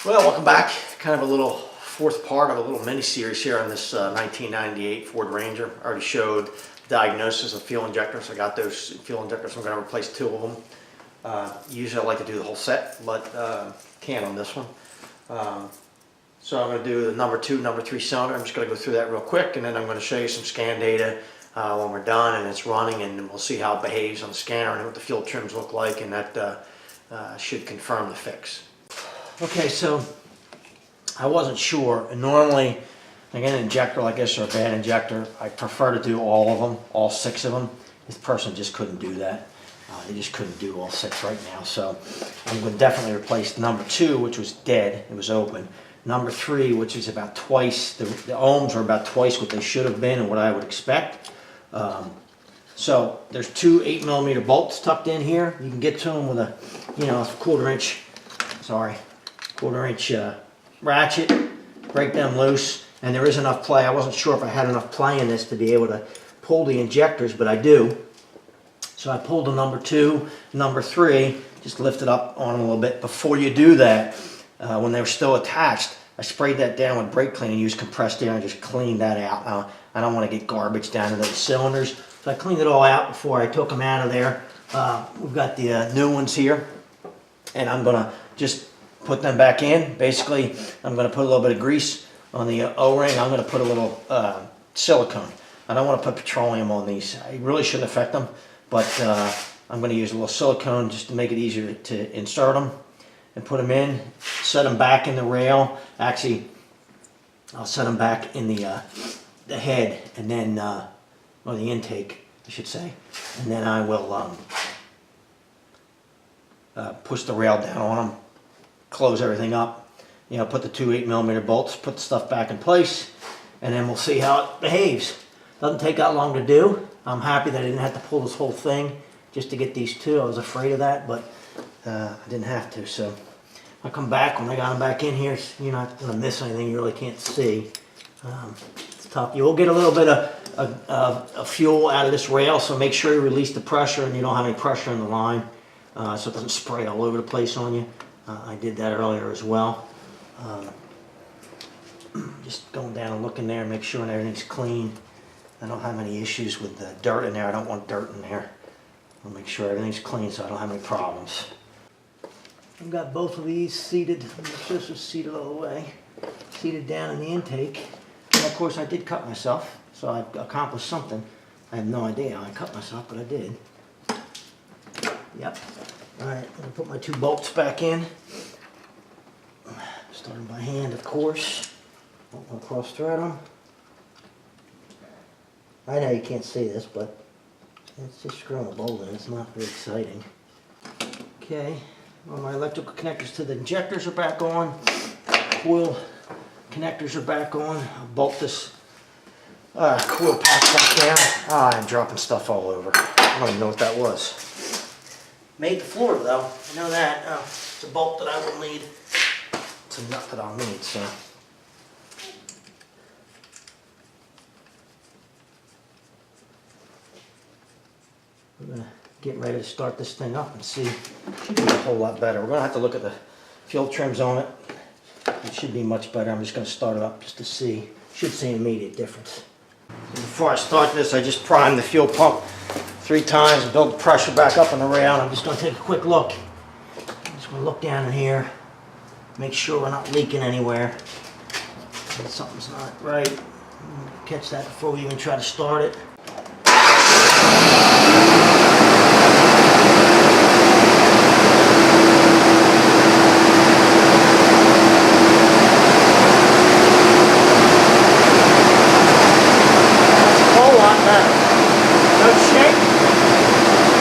Well, welcome back. Kind of a little fourth part of a little mini series here on this 1998 Ford Ranger. I already showed diagnosis of fuel injectors. I got those fuel injectors. I'm going to replace 2 of them. Usually I like to do the whole set, but can't on this one. So I'm going to do the number 2, number 3 cylinder. I'm just going to go through that real quick, and then I'm going to show you some scan data when we're done and it's running, and we'll see how it behaves on the scanner and what the fuel trims look like, and that should confirm the fix. Okay, so I wasn't sure, and normally like an injector like this or a bad injector, I prefer to do all of them, all 6 of them. This person just couldn't do that. They just couldn't do all 6 right now, so I'm going to definitely replace number 2, which was dead, it was open. Number 3, which is about twice, the ohms are about twice what they should have been and what I would expect. So there's 2 8mm bolts tucked in here. You can get to them with a, quarter-inch ratchet, break them loose, and there is enough play. I wasn't sure if I had enough play in this to be able to pull the injectors, but I do. So I pulled the number 2, number 3, just lift it up on them a little bit. Before you do that, when they were still attached, I sprayed that down with brake cleaner, used compressed air, and just cleaned that out. I don't want to get garbage down in those cylinders, so I cleaned it all out before I took them out of there. We've got the new ones here, and I'm going to just put them back in. Basically, I'm going to put a little bit of grease on the O-ring. I'm going to put a little silicone. I don't want to put petroleum on these. I really shouldn't affect them, but I'm going to use a little silicone just to make it easier to insert them and put them in. Set them back in the rail. Actually, I'll set them back in the head, and then, or the intake, I should say, and then I will push the rail down on them, close everything up, put the 2 8mm bolts, put the stuff back in place, and then we'll see how it behaves. Doesn't take that long to do. I'm happy that I didn't have to pull this whole thing just to get these 2. I was afraid of that, but I didn't have to. So I'll come back when I got them back in here. You're not going to miss anything you really can't see. It's tough. You will get a little bit of fuel out of this rail, so make sure you release the pressure and you don't have any pressure in the line, so it doesn't spray all over the place on you. I did that earlier as well. Just going down and looking there, make sure everything's clean. I don't have any issues with the dirt in there. I don't want dirt in there. I'll make sure everything's clean so I don't have any problems. I've got both of these seated. This is seated all the way. Seated down in the intake. And of course I did cut myself, so I accomplished something. I have no idea how I cut myself, but I did. Yep. Alright, I'm going to put my 2 bolts back in. Starting by hand, of course. Don't want to cross thread them. I know you can't see this, but it's just screwing a bolt in. It's not very exciting. Okay, well, my electrical connectors to the injectors are back on. Coil connectors are back on. I'll bolt this coil pack back down. I'm dropping stuff all over. I don't even know what that was. Made the floor though, I know that. It's a bolt that I will need. It's a nut that I'll need, so. I'm gonna get ready to start this thing up and see. It should be a whole lot better. We're gonna have to look at the fuel trims on it. It should be much better. I'm just gonna start it up just to see. Should see an immediate difference. Before I start this, I just primed the fuel pump 3 times and build the pressure back up on the rail. I'm just going to take a quick look. I'm just going to look down in here, make sure we're not leaking anywhere. Something's not right. Catch that before we even try to start it. That's a whole lot better. No shake.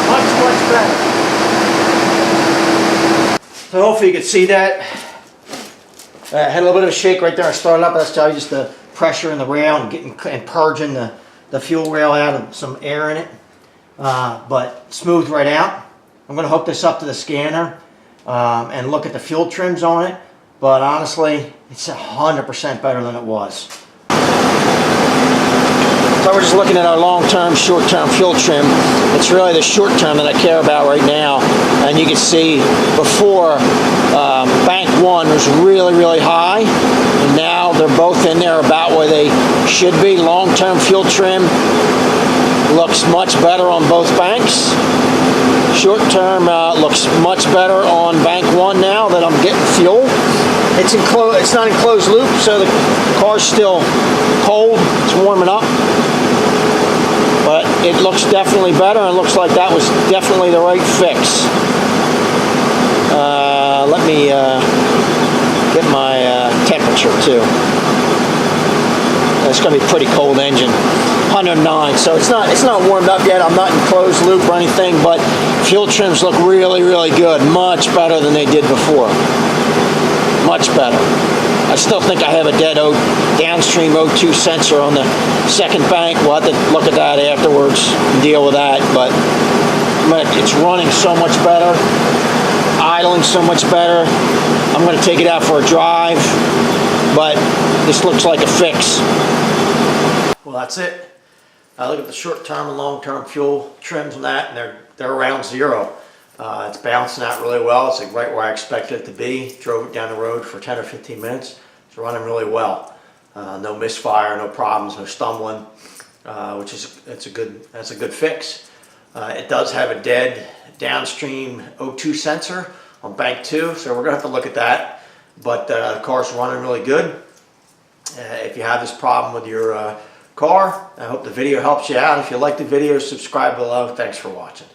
Much better. So hopefully you can see that. I had a little bit of a shake right there. I started up. That's just the pressure in the rail and purging the fuel rail out of some air in it. But smoothed right out. I'm going to hook this up to the scanner and look at the fuel trims on it. But honestly, it's 100% better than it was. So we're just looking at our long-term, short-term fuel trim. It's really the short-term that I care about right now. And you can see before bank 1 was really, really high. And now they're both in there about where they should be. Long-term fuel trim looks much better on both banks. Short-term looks much better on bank 1 now that I'm getting fuel. It's not in closed loop, so the car's still cold. It's warming up. But it looks definitely better, and it looks like that was definitely the right fix. Let me get my temperature too. It's going to be a pretty cold engine. 109, so it's not warmed up yet. I'm not in closed loop or anything, but fuel trims look really, really good. Much better than they did before. Much better. I still think I have a dead downstream O2 sensor on the second bank. We'll have to look at that afterwards and deal with that, but it's running so much better, idling so much better. I'm going to take it out for a drive, but this looks like a fix. Well, that's it. Look at the short-term and long-term fuel trims on that, and they're around 0. It's balancing out really well. It's like right where I expected it to be. Drove it down the road for 10 or 15 minutes. It's running really well. No misfire, no problems, no stumbling, which is that's a good fix. It does have a dead downstream O2 sensor on bank 2, so we're gonna have to look at that. But the car's running really good. If you have this problem with your car, I hope the video helps you out. If you like the video, subscribe below. Thanks for watching.